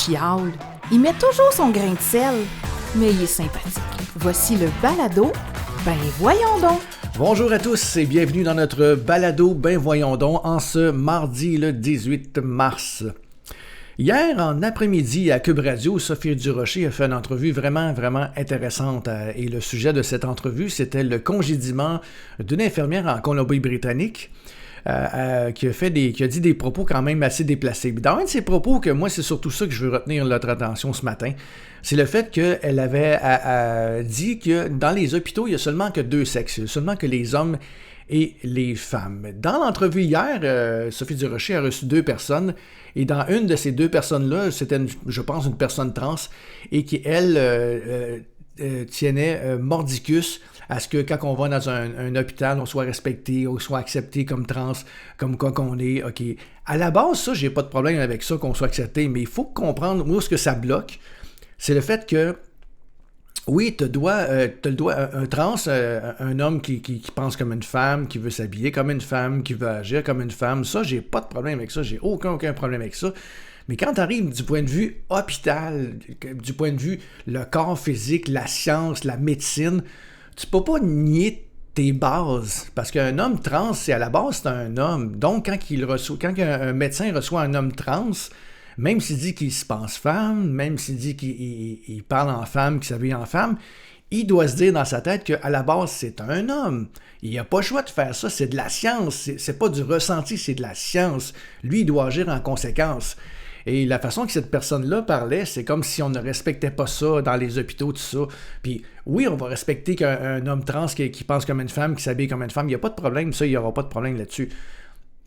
chiale. Il met toujours son grain de sel, mais il est sympathique. Voici le balado, ben voyons donc. Bonjour à tous et bienvenue dans notre balado Ben voyons donc en ce mardi le 18 mars. Hier, en après-midi, à Cube Radio, Sophie Durocher a fait une entrevue vraiment intéressante. Et le sujet de cette entrevue, c'était le congédiement d'une infirmière en Colombie-Britannique qui a dit des propos quand même assez déplacés. Dans un de ses propos, que moi, c'est surtout ça que je veux retenir notre attention ce matin, c'est le fait qu'elle avait dit que dans les hôpitaux, il n'y a seulement que deux sexes, il y a seulement que les hommes et les femmes. Dans l'entrevue hier, Sophie Durocher a reçu deux personnes, et dans une de ces deux personnes-là, c'était, je pense, une personne trans, et qui, elle, tienait mordicus à ce que quand on va dans un hôpital, on soit respecté, on soit accepté comme trans, comme quoi qu'on est. OK. À la base, ça, j'ai pas de problème avec ça, qu'on soit accepté, mais il faut comprendre où est-ce que ça bloque. C'est le fait que oui, t'as le droit, un trans, un homme qui pense comme une femme, qui veut s'habiller comme une femme, qui veut agir comme une femme, ça, j'ai pas de problème avec ça, j'ai aucun problème avec ça. Mais quand t'arrives du point de vue hôpital, du point de vue le corps physique, la science, la médecine, tu peux pas nier tes bases, parce qu'un homme trans, c'est à la base, c'est un homme. Donc, quand un médecin reçoit un homme trans, même s'il dit qu'il se pense femme, même s'il dit qu'il parle en femme, qu'il s'habille en femme, il doit se dire dans sa tête qu'à la base, c'est un homme. Il n'a pas le choix de faire ça, c'est de la science, c'est pas du ressenti, c'est de la science. Lui, il doit agir en conséquence. Et la façon que cette personne-là parlait, c'est comme si on ne respectait pas ça dans les hôpitaux, tout ça. Puis oui, on va respecter qu'un homme trans qui pense comme une femme, qui s'habille comme une femme, il n'y a pas de problème, ça, il n'y aura pas de problème là-dessus.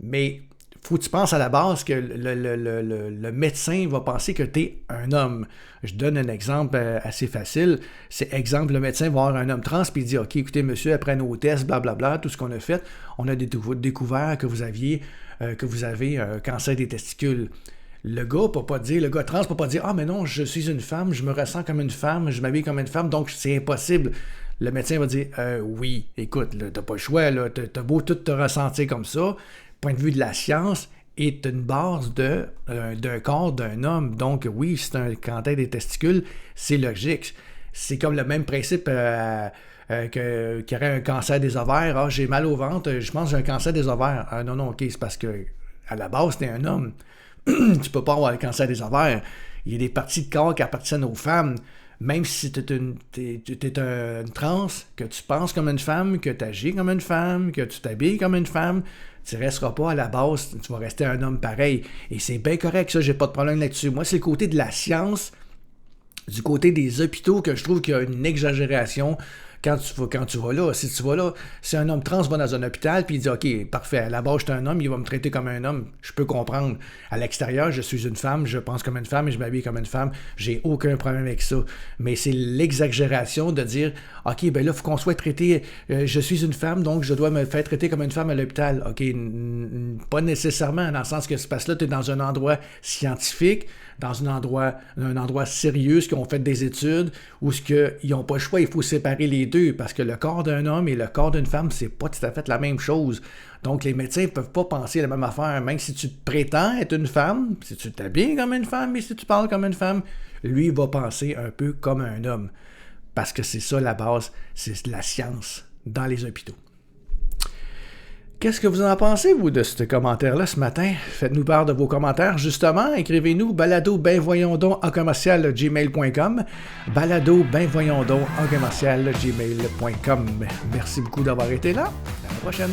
Mais faut que tu penses à la base que le médecin va penser que tu es un homme. Je donne un exemple assez facile. C'est exemple, le médecin va voir un homme trans puis il dit « OK, écoutez, monsieur, après nos tests, blablabla, tout ce qu'on a fait, on a découvert que vous avez un cancer des testicules. » Le gars trans peut pas dire « Ah, mais non, je suis une femme, je me ressens comme une femme, je m'habille comme une femme, donc c'est impossible. » Le médecin va dire « Oui, écoute, là, t'as pas le choix, là, t'as beau tout te ressentir comme ça. » Point de vue de la science, est une base d'un corps d'un homme. Donc oui, c'est un cancer des testicules, c'est logique. C'est comme le même principe qu'il y aurait un cancer des ovaires. Ah, j'ai mal au ventre, je pense que j'ai un cancer des ovaires. Ah non, OK, c'est parce que à la base, t'es un homme. Tu peux pas avoir le cancer des ovaires. Il y a des parties de corps qui appartiennent aux femmes. Même si t'es une trans, que tu penses comme une femme, que tu agis comme une femme, que tu t'habilles comme une femme, tu ne resteras pas à la base, tu vas rester un homme pareil. Et c'est bien correct, ça, j'ai pas de problème là-dessus. Moi, c'est le côté de la science, du côté des hôpitaux, que je trouve qu'il y a une exagération quand tu vas là. Si tu vas là, si un homme trans va dans un hôpital puis il dit « OK, parfait, à la base, je suis un homme, il va me traiter comme un homme. » Je peux comprendre. À l'extérieur, je suis une femme, je pense comme une femme et je m'habille comme une femme. J'ai aucun problème avec ça. Mais c'est l'exagération de dire « OK, ben là, il faut qu'on soit traité, je suis une femme, donc je dois me faire traiter comme une femme à l'hôpital. » OK, pas nécessairement, dans le sens que c'est parce que là, tu es dans un endroit scientifique, dans un endroit sérieux, qui ont fait des études, où ils n'ont pas le choix, il faut séparer les deux, parce que le corps d'un homme et le corps d'une femme, c'est pas tout à fait la même chose. Donc, les médecins ne peuvent pas penser la même affaire. Même si tu prétends être une femme, si tu t'habilles comme une femme et si tu parles comme une femme, lui, il va penser un peu comme un homme. Parce que c'est ça la base, c'est la science dans les hôpitaux. Qu'est-ce que vous en pensez, vous, de ce commentaire-là ce matin? Faites-nous part de vos commentaires, justement. Écrivez-nous balado-benvoyondon@gmail.com. Balado-benvoyondon@gmail.com. Merci beaucoup d'avoir été là. À la prochaine.